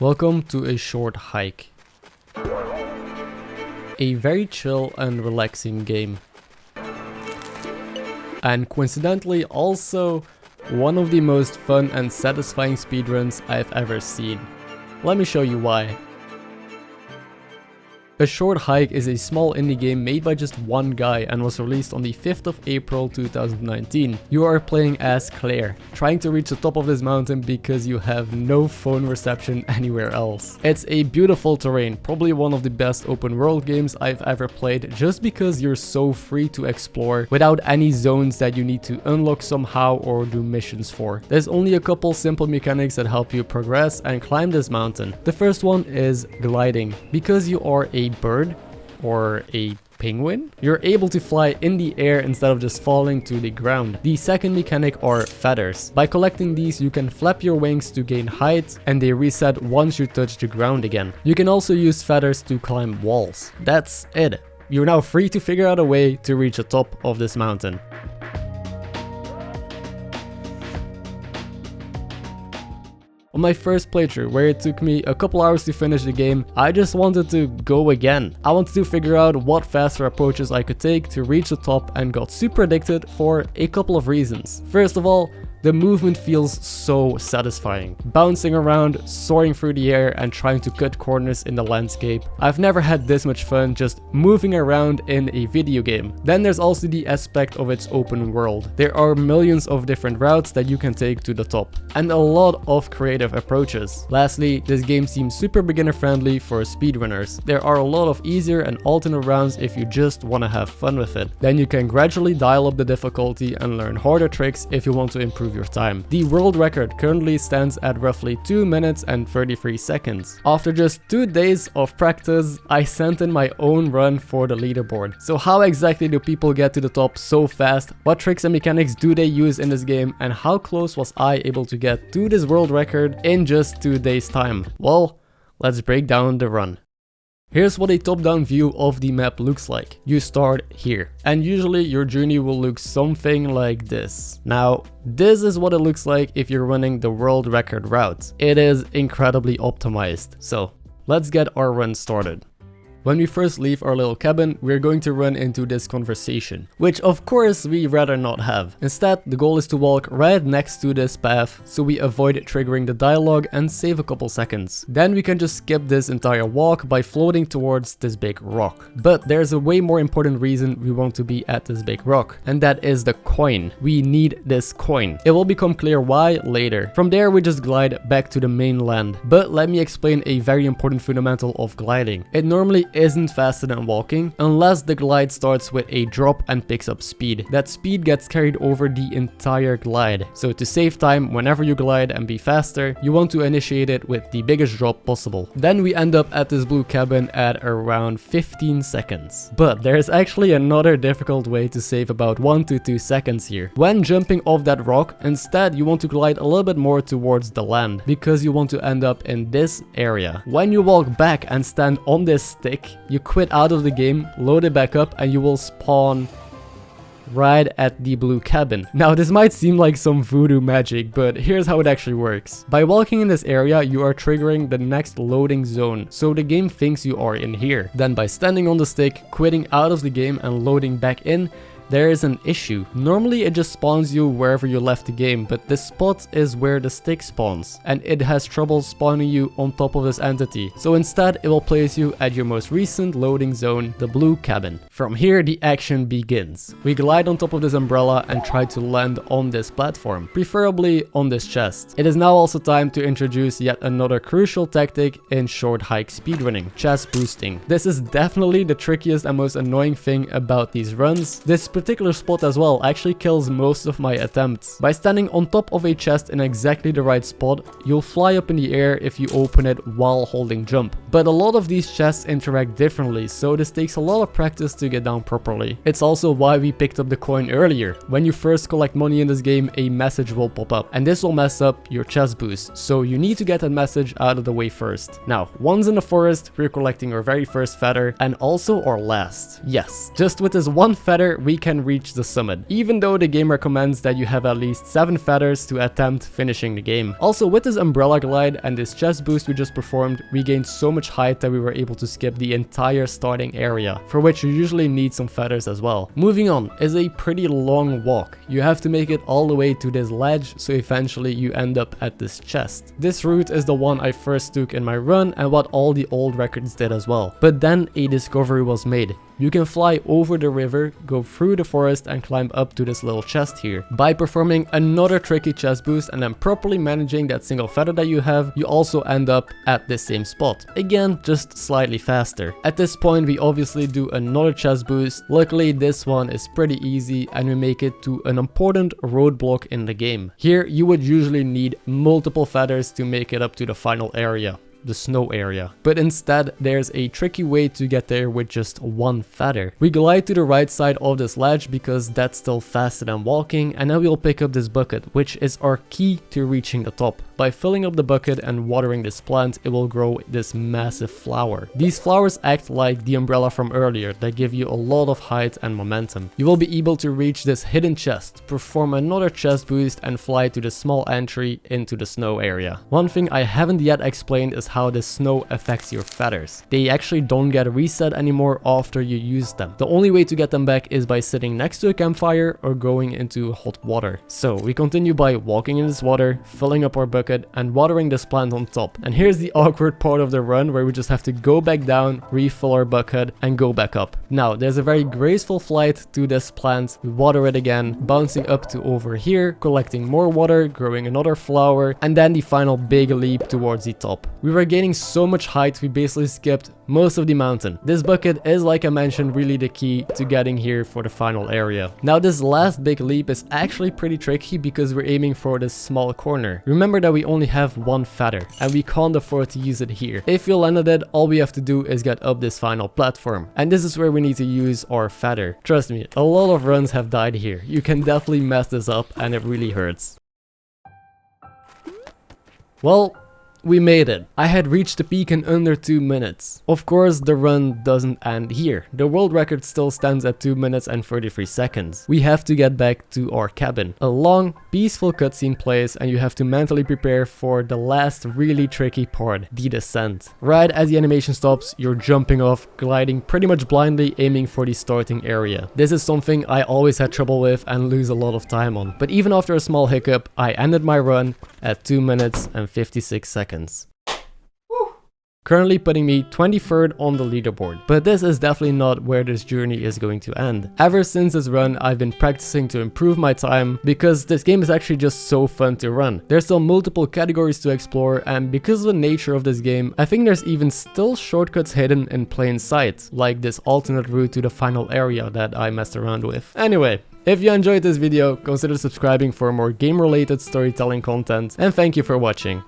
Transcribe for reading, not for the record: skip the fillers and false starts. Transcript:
Welcome to a short hike. A very chill and relaxing game. And coincidentally also one of the most fun and satisfying speedruns I've ever seen. Let me show you why. A Short Hike is a small indie game made by just one guy and was released on the 5th of April 2019. You are playing as Claire, trying to reach the top of this mountain because you have no phone reception anywhere else. It's a beautiful terrain, probably one of the best open world games I've ever played, just because you're so free to explore without any zones that you need to unlock somehow or do missions for. There's only a couple simple mechanics that help you progress and climb this mountain. The first one is gliding. Because you are a bird or a penguin, you're able to fly in the air instead of just falling to the ground. The second mechanic are feathers. By collecting these, you can flap your wings to gain height and they reset once you touch the ground again. You can also use feathers to climb walls. That's it. You're now free to figure out a way to reach the top of this mountain. On my first playthrough, where it took me a couple hours to finish the game, I just wanted to go again. I wanted to figure out what faster approaches I could take to reach the top and got super addicted for a couple of reasons. First of all, the movement feels so satisfying. Bouncing around, soaring through the air and trying to cut corners in the landscape. I've never had this much fun just moving around in a video game. Then there's also the aspect of its open world. There are millions of different routes that you can take to the top, and a lot of creative approaches. Lastly, this game seems super beginner friendly for speedrunners. There are a lot of easier and alternate rounds if you just want to have fun with it. Then you can gradually dial up the difficulty and learn harder tricks if you want to improve your time. The world record currently stands at roughly 2 minutes and 33 seconds. After just 2 days of practice, I sent in my own run for the leaderboard. So how exactly do people get to the top so fast? What tricks and mechanics do they use in this game? And how close was I able to get to this world record in just 2 days time? Well, let's break down the run. Here's what a top-down view of the map looks like. You start here, and usually your journey will look something like this. Now, this is what it looks like if you're running the world record route. It is incredibly optimized. So, let's get our run started. When we first leave our little cabin, we're going to run into this conversation, which of course we rather not have. Instead, the goal is to walk right next to this path, so we avoid triggering the dialogue and save a couple seconds. Then we can just skip this entire walk by floating towards this big rock. But there's a way more important reason we want to be at this big rock, and that is the coin. We need this coin. It will become clear why later. From there we just glide back to the mainland. But let me explain a very important fundamental of gliding. It normally isn't faster than walking unless the glide starts with a drop and picks up speed. That speed gets carried over the entire glide. So to save time whenever you glide and be faster, you want to initiate it with the biggest drop possible. Then we end up at this blue cabin at around 15 seconds. But there's actually another difficult way to save about 1 to 2 seconds here. When jumping off that rock, instead you want to glide a little bit more towards the land because you want to end up in this area. When you walk back and stand on this stick, you quit out of the game, load it back up, and you will spawn right at the blue cabin. Now this might seem like some voodoo magic, but here's how it actually works. By walking in this area, you are triggering the next loading zone, so the game thinks you are in here. Then by standing on the stick, quitting out of the game and loading back in, there is an issue. Normally it just spawns you wherever you left the game, but this spot is where the stick spawns, and it has trouble spawning you on top of this entity. So instead it will place you at your most recent loading zone, the blue cabin. From here the action begins. We glide on top of this umbrella and try to land on this platform, preferably on this chest. It is now also time to introduce yet another crucial tactic in short hike speedrunning, chest boosting. This is definitely the trickiest and most annoying thing about these runs. This particular spot as well actually kills most of my attempts. By standing on top of a chest in exactly the right spot, you'll fly up in the air if you open it while holding jump. But a lot of these chests interact differently, so this takes a lot of practice to get down properly. It's also why we picked up the coin earlier. When you first collect money in this game, a message will pop up, and this will mess up your chest boost, so you need to get that message out of the way first. Now, once in the forest, we're collecting our very first feather, and also our last. Yes, just with this one feather, we can reach the summit, even though the game recommends that you have at least 7 feathers to attempt finishing the game. Also, with this umbrella glide and this chest boost we just performed, we gained so much height that we were able to skip the entire starting area, for which you usually need some feathers as well. Moving on is a pretty long walk. You have to make it all the way to this ledge, so eventually you end up at this chest. This route is the one I first took in my run and what all the old records did as well. But then a discovery was made. You can fly over the river, go through the forest and climb up to this little chest here. By performing another tricky chest boost and then properly managing that single feather that you have, you also end up at the same spot. Again, just slightly faster. At this point we obviously do another chest boost. Luckily this one is pretty easy and we make it to an important roadblock in the game. Here you would usually need multiple feathers to make it up to the final area, the snow area. But instead, there's a tricky way to get there with just one feather. We glide to the right side of this ledge because that's still faster than walking, and then we'll pick up this bucket, which is our key to reaching the top. By filling up the bucket and watering this plant, it will grow this massive flower. These flowers act like the umbrella from earlier that give you a lot of height and momentum. You will be able to reach this hidden chest, perform another chest boost and fly to the small entry into the snow area. One thing I haven't yet explained is how the snow affects your feathers. They actually don't get reset anymore after you use them. The only way to get them back is by sitting next to a campfire or going into hot water. So we continue by walking in this water, filling up our bucket and watering this plant on top. And here's the awkward part of the run where we just have to go back down, refill our bucket and go back up. Now there's a very graceful flight to this plant. We water it again, bouncing up to over here, collecting more water, growing another flower, and then the final big leap towards the top. We were gaining so much height we basically skipped most of the mountain. This bucket is, like I mentioned, really the key to getting here for the final area. Now this last big leap is actually pretty tricky because we're aiming for this small corner. Remember that we only have one feather and we can't afford to use it here. If you landed it, all we have to do is get up this final platform, and this is where we need to use our feather. Trust me, a lot of runs have died here. You can definitely mess this up and it really hurts. Well, we made it. I had reached the peak in under 2 minutes. Of course, the run doesn't end here. The world record still stands at 2 minutes and 33 seconds. We have to get back to our cabin. A long, peaceful cutscene plays and you have to mentally prepare for the last really tricky part, the descent. Right as the animation stops, you're jumping off, gliding pretty much blindly, aiming for the starting area. This is something I always had trouble with and lose a lot of time on. But even after a small hiccup, I ended my run at 2 minutes and 56 seconds. Currently putting me 23rd on the leaderboard, but this is definitely not where this journey is going to end. Ever since this run, I've been practicing to improve my time because this game is actually just so fun to run. There's still multiple categories to explore, and because of the nature of this game, I think there's even still shortcuts hidden in plain sight, like this alternate route to the final area that I messed around with. Anyway, if you enjoyed this video, consider subscribing for more game-related storytelling content, and thank you for watching.